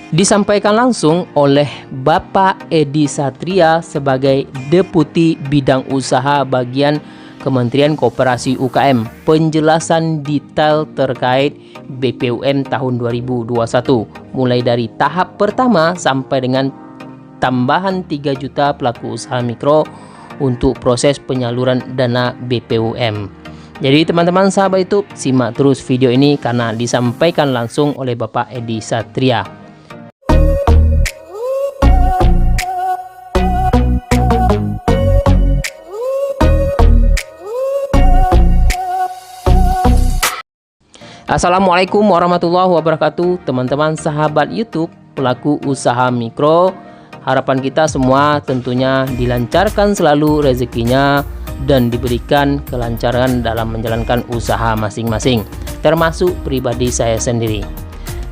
Disampaikan langsung oleh Bapak Edi Satria sebagai Deputi Bidang Usaha Bagian Kementerian Koperasi UKM, penjelasan detail terkait BPUM tahun 2021 mulai dari tahap pertama sampai dengan tambahan 3 juta pelaku usaha mikro untuk proses penyaluran dana BPUM. Jadi teman-teman sahabat YouTube, simak terus video ini karena disampaikan langsung oleh Bapak Edi Satria. Assalamualaikum warahmatullahi wabarakatuh, teman-teman sahabat YouTube pelaku usaha mikro. Harapan kita semua tentunya dilancarkan selalu rezekinya dan diberikan kelancaran dalam menjalankan usaha masing-masing, termasuk pribadi saya sendiri.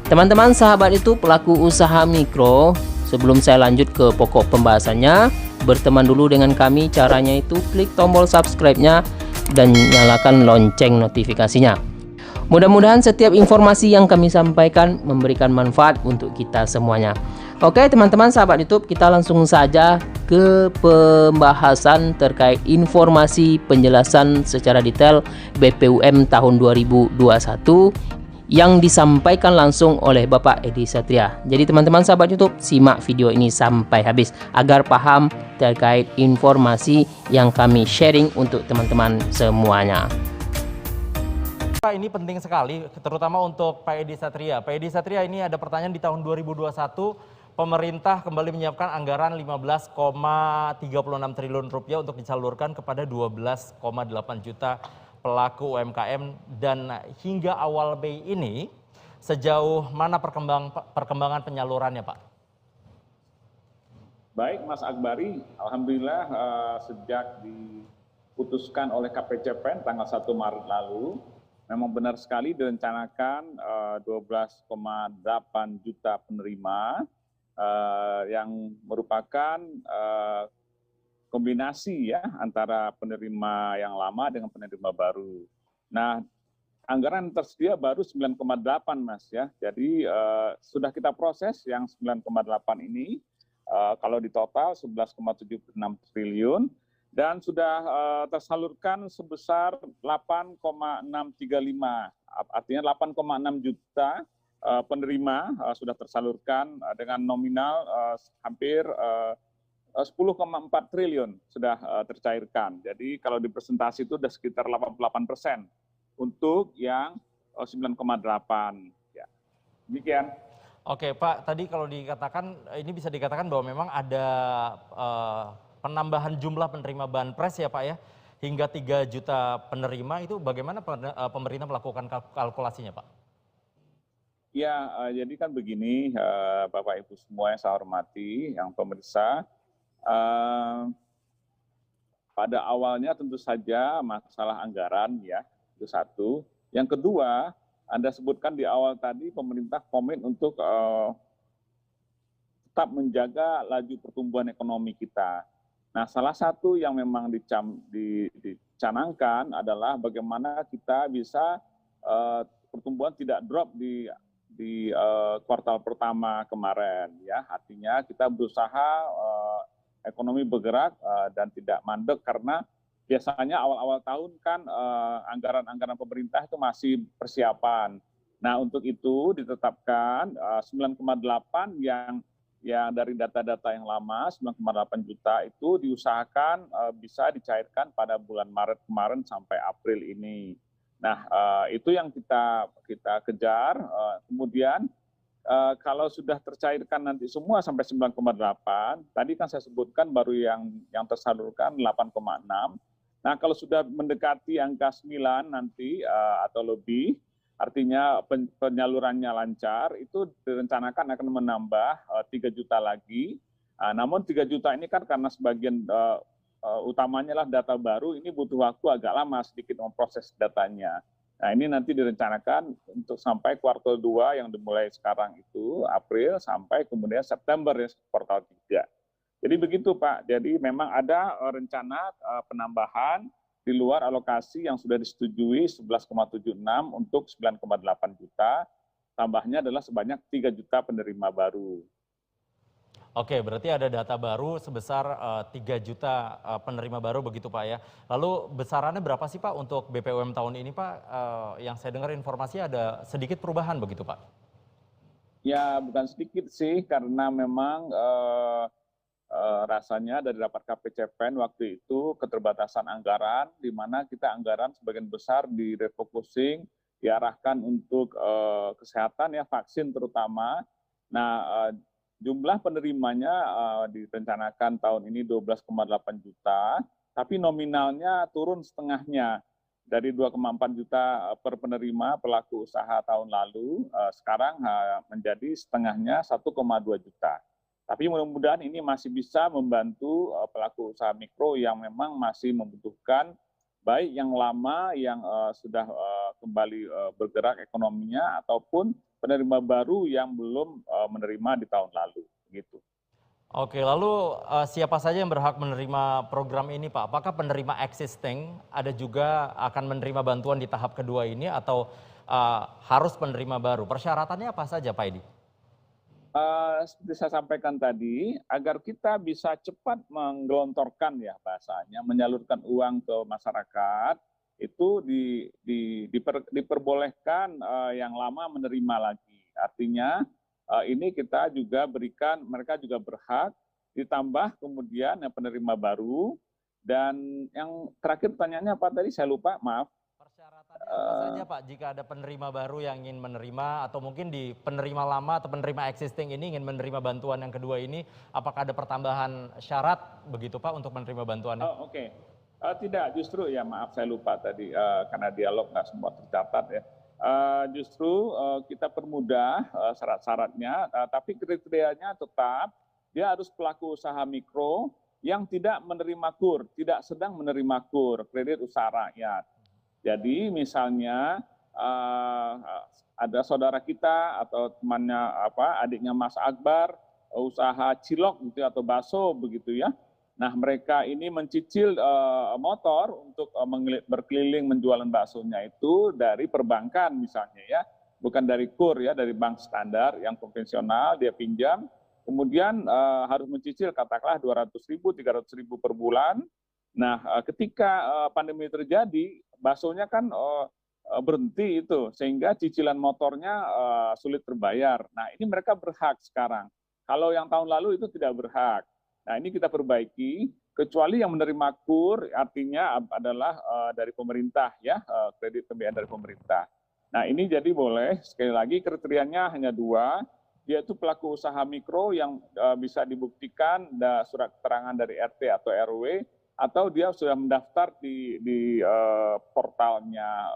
Teman-teman sahabat itu pelaku usaha mikro, sebelum saya lanjut ke pokok pembahasannya, berteman dulu dengan kami. Caranya itu klik tombol subscribe-nya dan nyalakan lonceng notifikasinya. Mudah-mudahan setiap informasi yang kami sampaikan memberikan manfaat untuk kita semuanya. Oke teman-teman sahabat YouTube, kita langsung saja ke pembahasan terkait informasi penjelasan secara detail BPUM tahun 2021 yang disampaikan langsung oleh Bapak Edi Satria. Jadi teman-teman sahabat YouTube, simak video ini sampai habis agar paham terkait informasi yang kami sharing untuk teman-teman semuanya. Ini penting sekali, terutama untuk Pak Edi Satria. Pak Edi Satria, ini ada pertanyaan di tahun 2021, pemerintah kembali menyiapkan anggaran 15,36 triliun rupiah untuk disalurkan kepada 12,8 juta pelaku UMKM. Dan hingga awal Mei ini, sejauh mana perkembangan penyalurannya, Pak? Baik, Mas Akbari, Alhamdulillah sejak diputuskan oleh KPCPEN tanggal 1 Maret lalu, memang benar sekali direncanakan 12,8 juta penerima yang merupakan kombinasi ya antara penerima yang lama dengan penerima baru. Nah, anggaran tersedia baru 9,8 Mas ya. Jadi sudah kita proses yang 9,8 ini kalau di total 11,76 triliun. Dan sudah tersalurkan sebesar 8,635, artinya 8,6 juta penerima sudah tersalurkan dengan nominal hampir 10,4 triliun sudah tercairkan. Jadi kalau di presentasi itu sudah sekitar 88% untuk yang 9,8. Ya. Demikian. Oke Pak, tadi kalau dikatakan, ini bisa dikatakan bahwa memang ada penambahan jumlah penerima banpres ya Pak ya, hingga 3 juta penerima. Itu bagaimana pemerintah melakukan kalkulasinya Pak? Ya, jadi kan begini Bapak Ibu semua yang saya hormati, yang pemirsa, pada awalnya tentu saja masalah anggaran ya, itu satu. Yang kedua, Anda sebutkan di awal tadi pemerintah komit untuk tetap menjaga laju pertumbuhan ekonomi kita. Nah, salah satu yang memang dicanangkan adalah bagaimana kita bisa pertumbuhan tidak drop di kuartal pertama kemarin, ya. Artinya kita berusaha ekonomi bergerak dan tidak mandek karena biasanya awal-awal tahun kan anggaran-anggaran pemerintah itu masih persiapan. Nah, untuk itu ditetapkan 9,8 yang dari data-data yang lama 9,8 juta itu diusahakan bisa dicairkan pada bulan Maret kemarin sampai April ini. Nah, itu yang kita kejar. Kemudian kalau sudah tercairkan nanti semua sampai 9,8, tadi kan saya sebutkan baru yang tersalurkan 8,6. Nah, kalau sudah mendekati angka 9 nanti atau lebih, artinya penyalurannya lancar, itu direncanakan akan menambah 3 juta lagi. Namun 3 juta ini kan karena sebagian utamanya lah data baru, ini butuh waktu agak lama sedikit memproses datanya. Nah, ini nanti direncanakan untuk sampai kuartal 2 yang dimulai sekarang itu, April sampai kemudian September ya, kuartal 3. Jadi begitu Pak, jadi memang ada rencana penambahan di luar alokasi yang sudah disetujui 11,76 untuk 9,8 juta. tambahnya adalah sebanyak 3 juta penerima baru. Oke, berarti ada data baru sebesar 3 juta penerima baru begitu Pak ya. Lalu besarannya berapa sih Pak untuk BPUM tahun ini Pak? Yang saya dengar informasi ada sedikit perubahan begitu Pak? Ya bukan sedikit sih, karena memang rasanya dari rapat KPCPEN waktu itu keterbatasan anggaran, di mana kita anggaran sebagian besar direfocusing, diarahkan untuk kesehatan ya, vaksin terutama. Nah, jumlah penerimanya direncanakan tahun ini 12,8 juta, tapi nominalnya turun setengahnya dari 2,4 juta per penerima pelaku usaha tahun lalu, sekarang menjadi setengahnya 1,2 juta. Tapi mudah-mudahan ini masih bisa membantu pelaku usaha mikro yang memang masih membutuhkan, baik yang lama yang sudah kembali bergerak ekonominya, ataupun penerima baru yang belum menerima di tahun lalu. Begitu. Oke, lalu siapa saja yang berhak menerima program ini Pak? Apakah penerima existing ada juga akan menerima bantuan di tahap kedua ini atau harus penerima baru? Persyaratannya apa saja Pak Edi? Seperti saya sampaikan tadi, agar kita bisa cepat menggelontorkan ya bahasanya, menyalurkan uang ke masyarakat, itu diperbolehkan yang lama menerima lagi. Artinya ini kita juga berikan, mereka juga berhak, ditambah kemudian yang penerima baru, dan yang terakhir pertanyaannya apa tadi, saya lupa, maaf. Persyaratannya apa saja Pak jika ada penerima baru yang ingin menerima, atau mungkin di penerima lama atau penerima existing ini ingin menerima bantuan yang kedua ini, apakah ada pertambahan syarat begitu Pak untuk menerima bantuannya? Oh, oke. Tidak, justru ya maaf saya lupa tadi, karena dialog nggak semua tercatat ya. Justru kita permudah syarat-syaratnya, tapi kriterianya tetap dia harus pelaku usaha mikro yang tidak menerima KUR, tidak sedang menerima KUR, kredit usaha rakyat. Jadi misalnya ada saudara kita atau temannya adiknya Mas Akbar usaha cilok gitu atau bakso begitu ya. Nah, mereka ini mencicil motor untuk berkeliling menjualan baksonya itu dari perbankan misalnya ya, bukan dari KUR ya, dari bank standar yang konvensional dia pinjam, kemudian harus mencicil katakanlah 200.000, 300.000 per bulan. Nah, ketika pandemi terjadi, baksonya kan berhenti itu, sehingga cicilan motornya sulit terbayar. Nah, ini mereka berhak sekarang. Kalau yang tahun lalu itu tidak berhak. Nah, ini kita perbaiki, kecuali yang menerima KUR, artinya adalah dari pemerintah ya, kredit pembiayaan dari pemerintah. Nah, ini jadi boleh, sekali lagi kriterianya hanya 2, yaitu pelaku usaha mikro yang bisa dibuktikan surat keterangan dari RT atau RW, atau dia sudah mendaftar di portalnya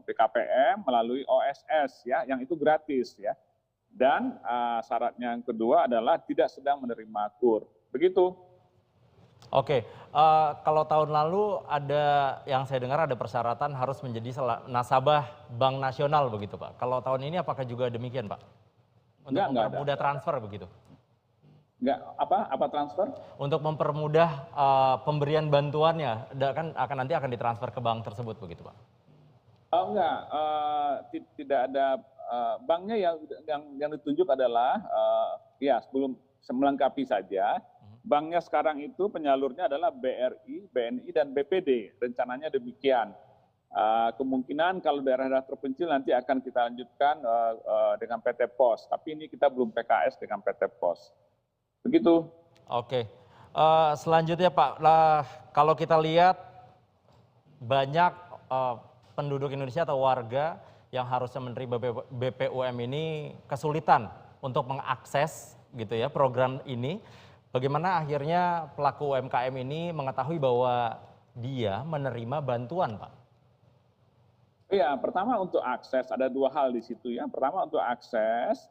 BKPM melalui OSS ya, yang itu gratis ya. Dan syaratnya yang kedua adalah tidak sedang menerima KUR. Begitu. Oke, kalau tahun lalu ada yang saya dengar ada persyaratan harus menjadi nasabah Bank Nasional begitu Pak. Kalau tahun ini apakah juga demikian Pak? Untuk mempermudah transfer begitu? Enggak, apa transfer? Untuk mempermudah pemberian bantuannya, kan nanti akan ditransfer ke bank tersebut begitu Pak? Oh enggak, tidak ada, banknya yang ditunjuk adalah, ya sebelum melengkapi saja, banknya sekarang itu penyalurnya adalah BRI, BNI, dan BPD, rencananya demikian. Kemungkinan kalau daerah-daerah terpencil nanti akan kita lanjutkan dengan PT POS, tapi ini kita belum PKS dengan PT POS. Begitu. Oke, selanjutnya Pak, kalau kita lihat banyak penduduk Indonesia atau warga yang harusnya menerima BPUM ini kesulitan untuk mengakses gitu ya program ini. Bagaimana akhirnya pelaku UMKM ini mengetahui bahwa dia menerima bantuan, Pak? Iya, pertama untuk akses, ada 2 hal di situ ya. Pertama untuk akses,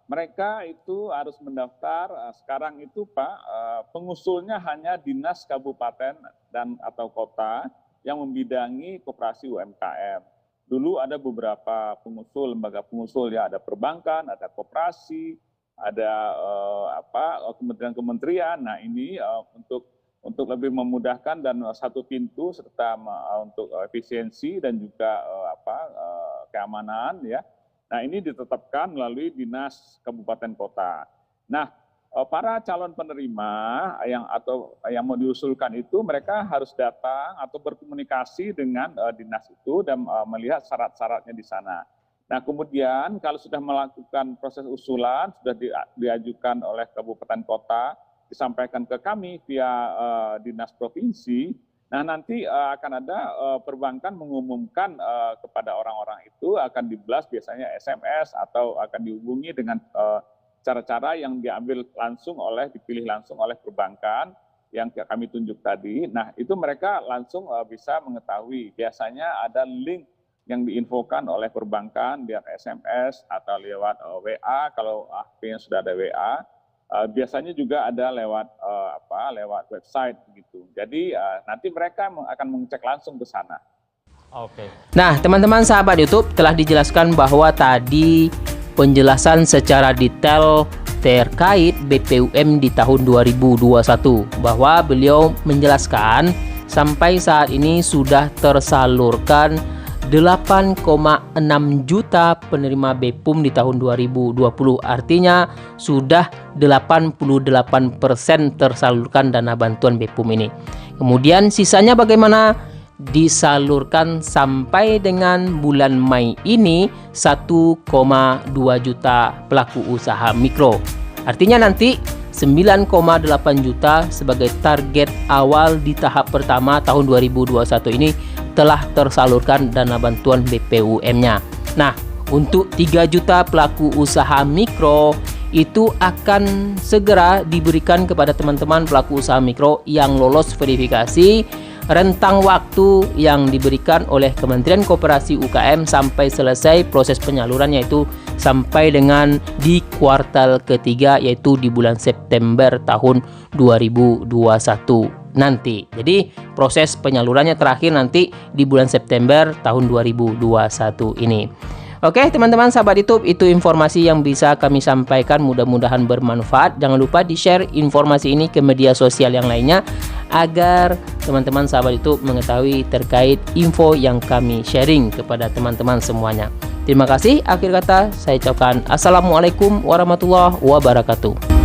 mereka itu harus mendaftar, sekarang itu Pak, pengusulnya hanya dinas kabupaten dan atau kota yang membidangi koperasi UMKM. Dulu ada beberapa pengusul, lembaga pengusul ya, ada perbankan, ada koperasi, ada kementerian-kementerian. Nah ini untuk lebih memudahkan dan satu pintu serta untuk efisiensi dan juga keamanan ya. Nah, ini ditetapkan melalui dinas kabupaten kota. Nah, para calon penerima yang mau diusulkan itu mereka harus datang atau berkomunikasi dengan dinas itu dan melihat syarat-syaratnya di sana. Nah, kemudian kalau sudah melakukan proses usulan, sudah diajukan oleh kabupaten kota, disampaikan ke kami via dinas provinsi. Nah, nanti akan ada perbankan mengumumkan kepada orang-orang itu, akan diblast biasanya SMS atau akan dihubungi dengan cara-cara yang dipilih langsung oleh perbankan yang kami tunjuk tadi. Nah, itu mereka langsung bisa mengetahui. Biasanya ada link yang diinfokan oleh perbankan via SMS atau lewat WA, kalau HP-nya sudah ada WA. Biasanya juga ada lewat website begitu. Jadi nanti mereka akan mengecek langsung ke sana. Oke. Nah, teman-teman sahabat YouTube, telah dijelaskan bahwa tadi penjelasan secara detail terkait BPUM di tahun 2021, bahwa beliau menjelaskan sampai saat ini sudah tersalurkan 8,6 juta penerima BPUM di tahun 2020. Artinya sudah 88% tersalurkan dana bantuan BPUM ini. Kemudian sisanya bagaimana? Disalurkan sampai dengan bulan Mei ini 1,2 juta pelaku usaha mikro. Artinya nanti 9,8 juta sebagai target awal di tahap pertama tahun 2021 ini telah tersalurkan dana bantuan BPUM-nya. Nah, untuk 3 juta pelaku usaha mikro itu akan segera diberikan kepada teman-teman pelaku usaha mikro yang lolos verifikasi. Rentang waktu yang diberikan oleh Kementerian Koperasi UKM sampai selesai proses penyaluran yaitu sampai dengan di kuartal ketiga, yaitu di bulan September tahun 2021 nanti. Jadi proses penyalurannya terakhir nanti di bulan September tahun 2021 ini. Oke teman-teman sahabat YouTube, itu informasi yang bisa kami sampaikan, mudah-mudahan bermanfaat. Jangan lupa di-share informasi ini ke media sosial yang lainnya agar teman-teman sahabat YouTube mengetahui terkait info yang kami sharing kepada teman-teman semuanya. Terima kasih. Akhir kata saya ucapkan Assalamualaikum warahmatullahi wabarakatuh.